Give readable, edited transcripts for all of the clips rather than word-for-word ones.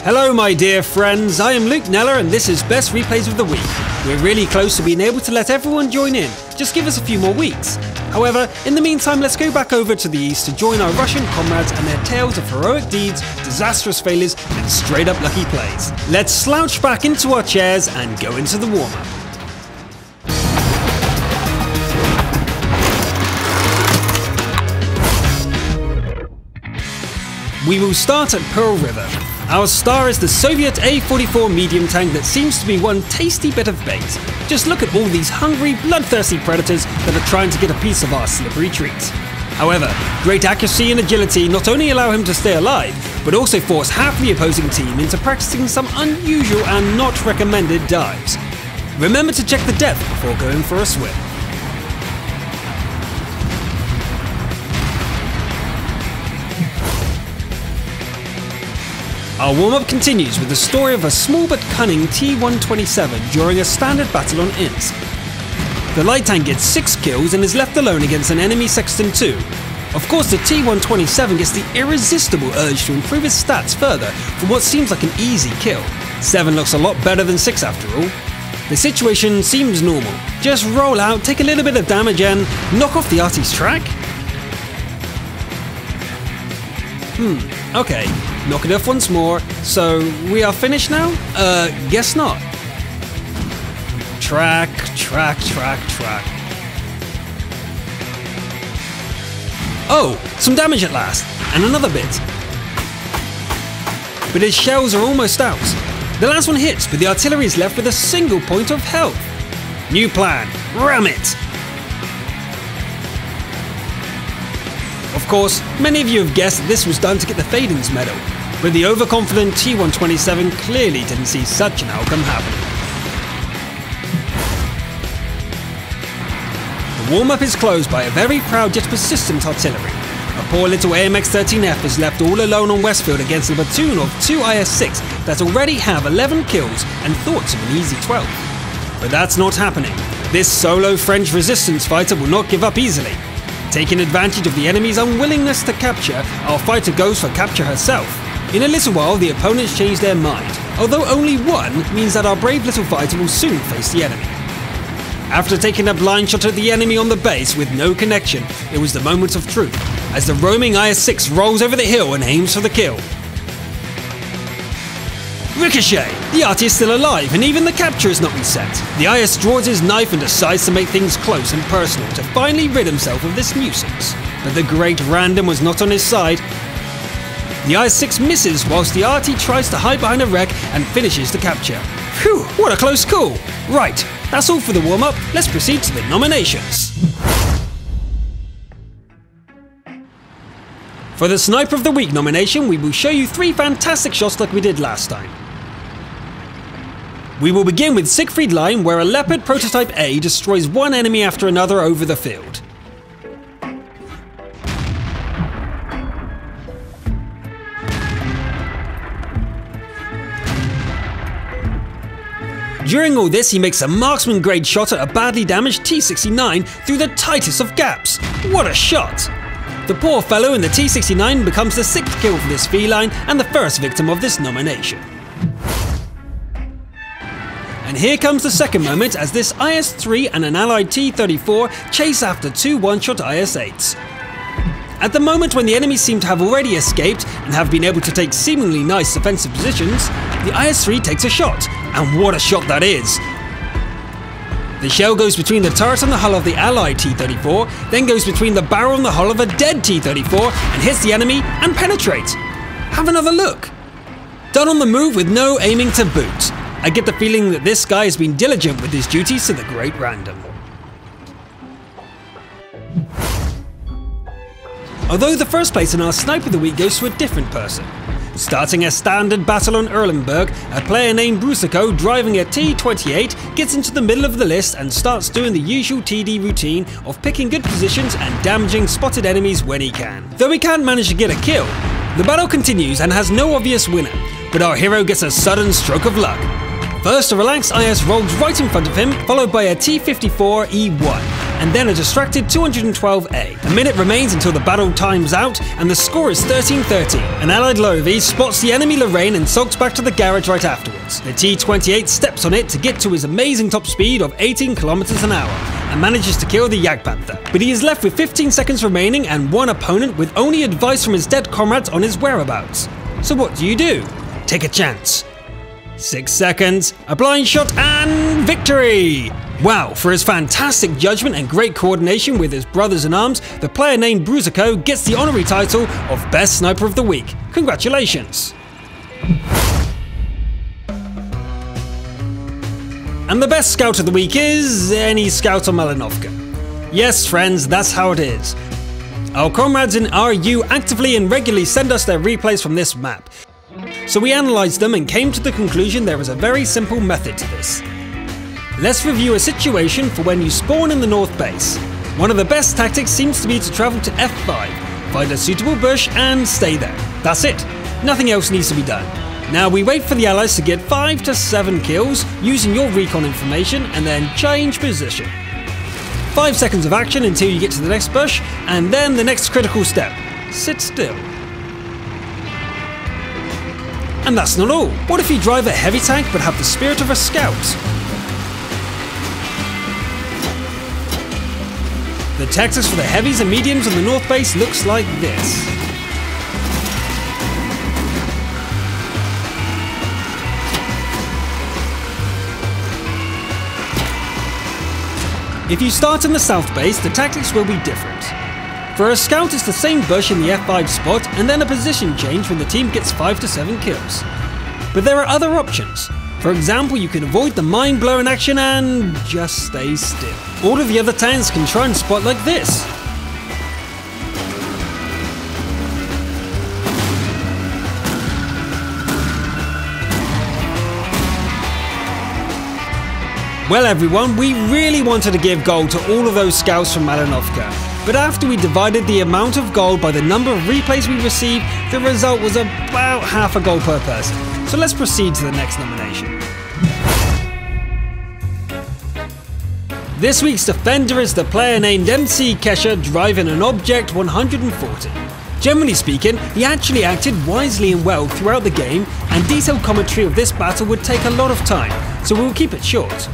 Hello my dear friends, I am Luke Neller and this is Best Replays of the Week. We're really close to being able to let everyone join in, just give us a few more weeks. However, in the meantime let's go back over to the east to join our Russian comrades and their tales of heroic deeds, disastrous failures and straight up lucky plays. Let's slouch back into our chairs and go into the warm-up. We will start at Pearl River. Our star is the Soviet A-44 medium tank that seems to be one tasty bit of bait. Just look at all these hungry, bloodthirsty predators that are trying to get a piece of our slippery treat. However, great accuracy and agility not only allow him to stay alive, but also force half the opposing team into practicing some unusual and not recommended dives. Remember to check the depth before going for a swim. Our warm-up continues with the story of a small but cunning T-127 during a standard battle on Insk. The light tank gets 6 kills and is left alone against an enemy Sexton II. Of course, the T-127 gets the irresistible urge to improve his stats further from what seems like an easy kill. 7 looks a lot better than 6 after all. The situation seems normal. Just roll out, take a little bit of damage and knock off the arty's track? Okay. Knock it off once more. So, we are finished now? Guess not. Track. Oh, some damage at last. And another bit. But his shells are almost out. The last one hits, but the artillery is left with a single point of health. New plan. Ram it! Of course, many of you have guessed that this was done to get the Fadens medal, but the overconfident T-127 clearly didn't see such an outcome happening. The warm-up is closed by a very proud yet persistent artillery. A poor little AMX-13F is left all alone on Westfield against a platoon of 2 IS-6 that already have 11 kills and thoughts of an easy 12. But that's not happening. This solo French resistance fighter will not give up easily. Taking advantage of the enemy's unwillingness to capture, our fighter goes for capture herself. In a little while, the opponents change their mind, although only one means that our brave little fighter will soon face the enemy. After taking a blind shot at the enemy on the base with no connection, it was the moment of truth, as the roaming IS-6 rolls over the hill and aims for the kill. Ricochet! The arty is still alive, and even the capture is not reset. The IS draws his knife and decides to make things close and personal to finally rid himself of this nuisance. But the great random was not on his side. The IS-6 misses whilst the arty tries to hide behind a wreck and finishes the capture. Phew, what a close call! Right, that's all for the warm-up, let's proceed to the nominations. For the Sniper of the Week nomination, we will show you 3 fantastic shots like we did last time. We will begin with Siegfried Line, where a Leopard Prototype A destroys one enemy after another over the field. During all this, he makes a marksman-grade shot at a badly damaged T-69 through the tightest of gaps. What a shot! The poor fellow in the T-69 becomes the 6th kill for this feline and the first victim of this nomination. And here comes the second moment as this IS-3 and an allied T-34 chase after 2 one-shot IS-8s. At the moment when the enemy seem to have already escaped and have been able to take seemingly nice defensive positions, the IS-3 takes a shot, and what a shot that is! The shell goes between the turret and the hull of the allied T-34, then goes between the barrel and the hull of a dead T-34 and hits the enemy and penetrates. Have another look! Done on the move with no aiming to boot. I get the feeling that this guy has been diligent with his duties to the great random. Although the first place in our Sniper of the Week goes to a different person. Starting a standard battle on Erlenberg, a player named Brusico driving a T-28 gets into the middle of the list and starts doing the usual TD routine of picking good positions and damaging spotted enemies when he can. Though he can't manage to get a kill, the battle continues and has no obvious winner, but our hero gets a sudden stroke of luck. First, a relaxed IS rolls right in front of him, followed by a T-54 E1. and then a distracted 212A. A minute remains until the battle times out, and the score is 13-13. An allied Lovi spots the enemy Lorraine and sulks back to the garage right afterwards. The T-28 steps on it to get to his amazing top speed of 18 km an hour, and manages to kill the Jagdpanther. But he is left with 15 seconds remaining and one opponent with only advice from his dead comrades on his whereabouts. So what do? Take a chance. 6 seconds, a blind shot, and victory! Wow, for his fantastic judgment and great coordination with his brothers in arms, the player named Brusico gets the honorary title of Best Sniper of the Week. Congratulations! And the best scout of the week is any scout on Malinovka. Yes, friends, that's how it is. Our comrades in RU actively and regularly send us their replays from this map. So we analysed them and came to the conclusion there is a very simple method to this. Let's review a situation for when you spawn in the north base. One of the best tactics seems to be to travel to F5, find a suitable bush and stay there. That's it. Nothing else needs to be done. Now we wait for the allies to get 5 to 7 kills using your recon information and then change position. 5 seconds of action until you get to the next bush, and then the next critical step. Sit still. And that's not all. What if you drive a heavy tank but have the spirit of a scout? The tactics for the heavies and mediums on the north base looks like this. If you start in the south base, the tactics will be different. For a scout, it's the same bush in the F5 spot and then a position change when the team gets 5 to 7 kills. But there are other options. For example, you can avoid the mind-blowing action and just stay still. All of the other tanks can try and spot like this. Well everyone, we really wanted to give gold to all of those scouts from Malinovka. But after we divided the amount of gold by the number of replays we received, the result was about half a gold per person. So let's proceed to the next nomination. This week's defender is the player named MC Kesha driving an Object 140. Generally speaking, he actually acted wisely and well throughout the game, and detailed commentary of this battle would take a lot of time, so we'll keep it short.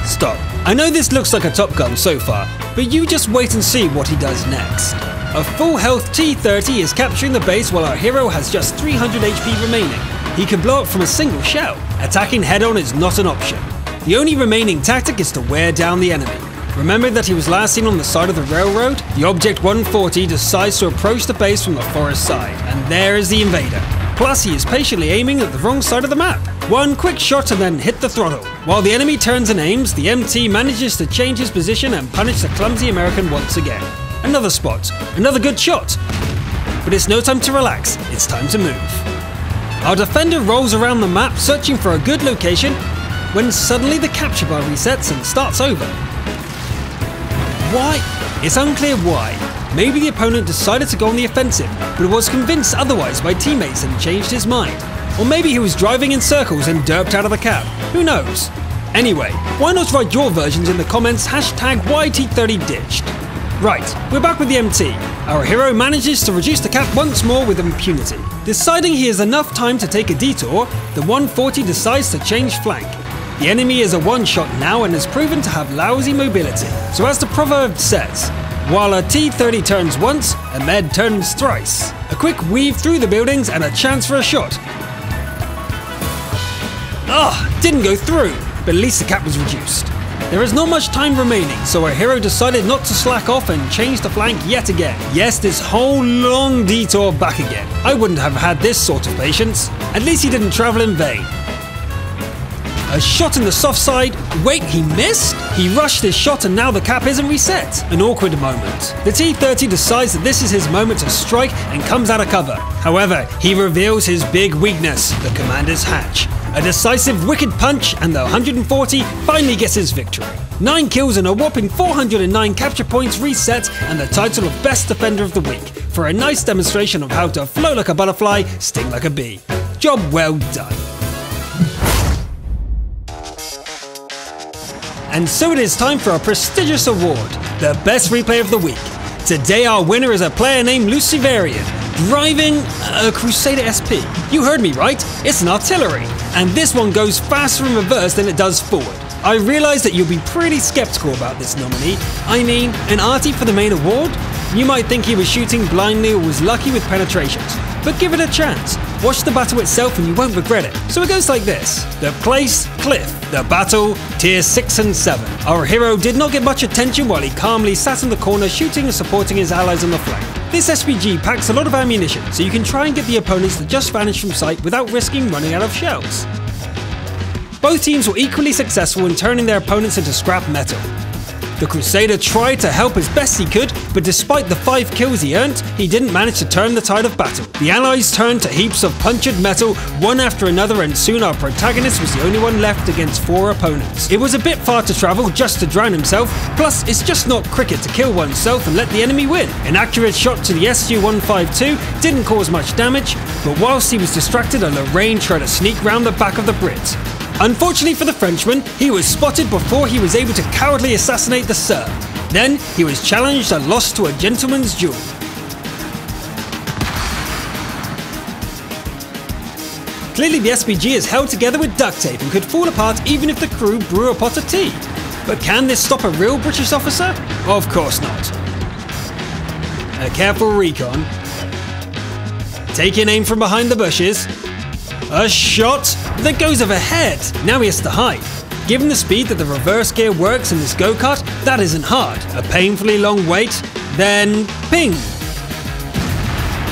Stop. I know this looks like a Top Gun so far, but you just wait and see what he does next. A full health T-30 is capturing the base while our hero has just 300 HP remaining. He can blow up from a single shell. Attacking head-on is not an option. The only remaining tactic is to wear down the enemy. Remembering that he was last seen on the side of the railroad, the Object 140 decides to approach the base from the forest side, and there is the invader. Plus he is patiently aiming at the wrong side of the map. One quick shot and then hit the throttle. While the enemy turns and aims, the MT manages to change his position and punish the clumsy American once again. Another spot, another good shot. But it's no time to relax, it's time to move. Our defender rolls around the map searching for a good location when suddenly the capture bar resets and starts over. Why? It's unclear why. Maybe the opponent decided to go on the offensive, but was convinced otherwise by teammates and changed his mind. Or maybe he was driving in circles and derped out of the cap. Who knows? Anyway, why not write your versions in the comments #YT30ditched. Right, we're back with the MT. Our hero manages to reduce the cap once more with impunity. Deciding he has enough time to take a detour, the 140 decides to change flank. The enemy is a one-shot now and has proven to have lousy mobility. So as the proverb says, while a T-30 turns once, a med turns thrice. A quick weave through the buildings and a chance for a shot. Didn't go through, but at least the cap was reduced. There is not much time remaining, so our hero decided not to slack off and change the flank yet again. Yes, this whole long detour back again. I wouldn't have had this sort of patience. At least he didn't travel in vain. A shot in the soft side. Wait, he missed? He rushed his shot and now the cap isn't reset. An awkward moment. The T-30 decides that this is his moment to strike and comes out of cover. However, he reveals his big weakness, the commander's hatch. A decisive wicked punch, and the 140 finally gets his victory. 9 kills and a whopping 409 capture points reset, and the title of Best Defender of the Week, for a nice demonstration of how to float like a butterfly, sting like a bee. Job well done. And so it is time for our prestigious award, the Best Replay of the Week. Today our winner is a player named Luciferian, driving a Crusader SP. You heard me right, it's an artillery. And this one goes faster in reverse than it does forward. I realise that you'll be pretty skeptical about this nominee. I mean, an arty for the main award? You might think he was shooting blindly or was lucky with penetrations, but give it a chance. Watch the battle itself and you won't regret it. So it goes like this. The place, Cliff. The battle, tier 6 and 7. Our hero did not get much attention while he calmly sat in the corner shooting and supporting his allies on the flank. This SPG packs a lot of ammunition, so you can try and get the opponents to just vanish from sight without risking running out of shells. Both teams were equally successful in turning their opponents into scrap metal. The Crusader tried to help as best he could, but despite the 5 kills he earned, he didn't manage to turn the tide of battle. The allies turned to heaps of punctured metal, one after another, and soon our protagonist was the only one left against 4 opponents. It was a bit far to travel just to drown himself, plus it's just not cricket to kill oneself and let the enemy win. An accurate shot to the SU-152 didn't cause much damage, but whilst he was distracted, a Lorraine tried to sneak round the back of the Brit. Unfortunately for the Frenchman, he was spotted before he was able to cowardly assassinate the Serb. Then, he was challenged and lost to a gentleman's duel. Clearly the SPG is held together with duct tape and could fall apart even if the crew brew a pot of tea. But can this stop a real British officer? Of course not. A careful recon. Taking aim from behind the bushes. A shot that goes overhead. Now he has to hide. Given the speed that the reverse gear works in this go-kart, that isn't hard. A painfully long wait, then ping.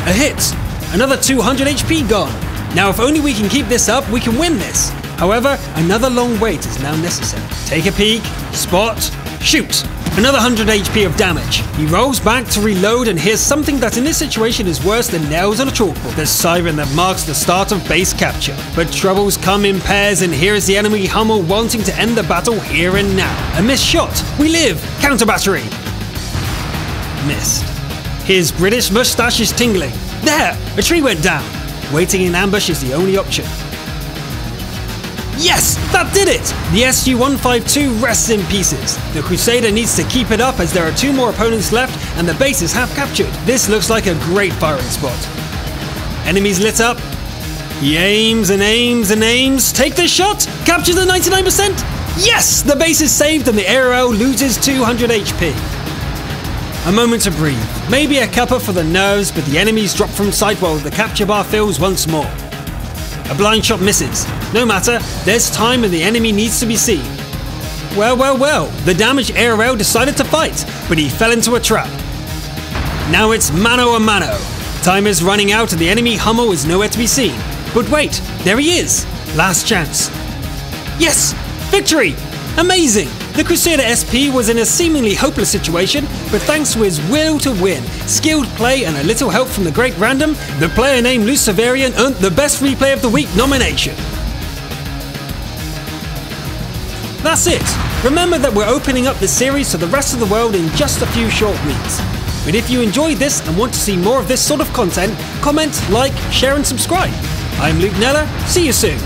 A hit. Another 200 HP gone. Now if only we can keep this up, we can win this. However, another long wait is now necessary. Take a peek, spot, shoot. Another 100 HP of damage. He rolls back to reload and hears something that in this situation is worse than nails on a chalkboard. The siren that marks the start of base capture. But troubles come in pairs, and here is the enemy Hummel wanting to end the battle here and now. A missed shot. We live. Counter battery. Missed. His British moustache is tingling. There! A tree went down. Waiting in ambush is the only option. Yes! That did it! The SU-152 rests in pieces. The Crusader needs to keep it up as there are 2 more opponents left and the base is half captured. This looks like a great firing spot. Enemies lit up. He aims and aims and aims. Take the shot! Captures the 99%! Yes! The base is saved and the aerial loses 200 HP. A moment to breathe. Maybe a cuppa for the nerves, but the enemies drop from sight while the capture bar fills once more. A blind shot misses. No matter, there's time and the enemy needs to be seen. Well, the damaged ARL decided to fight, but he fell into a trap. Now it's mano a mano. Time is running out and the enemy Hummel is nowhere to be seen. But wait, there he is. Last chance. Yes! Victory! Amazing! The Crusader SP was in a seemingly hopeless situation, but thanks to his will to win, skilled play and a little help from the great random, the player named Luciferian earned the Best Replay of the Week nomination. That's it! Remember that we're opening up this series to the rest of the world in just a few short weeks. But if you enjoyed this and want to see more of this sort of content, comment, like, share and subscribe. I'm Luke Neller, see you soon!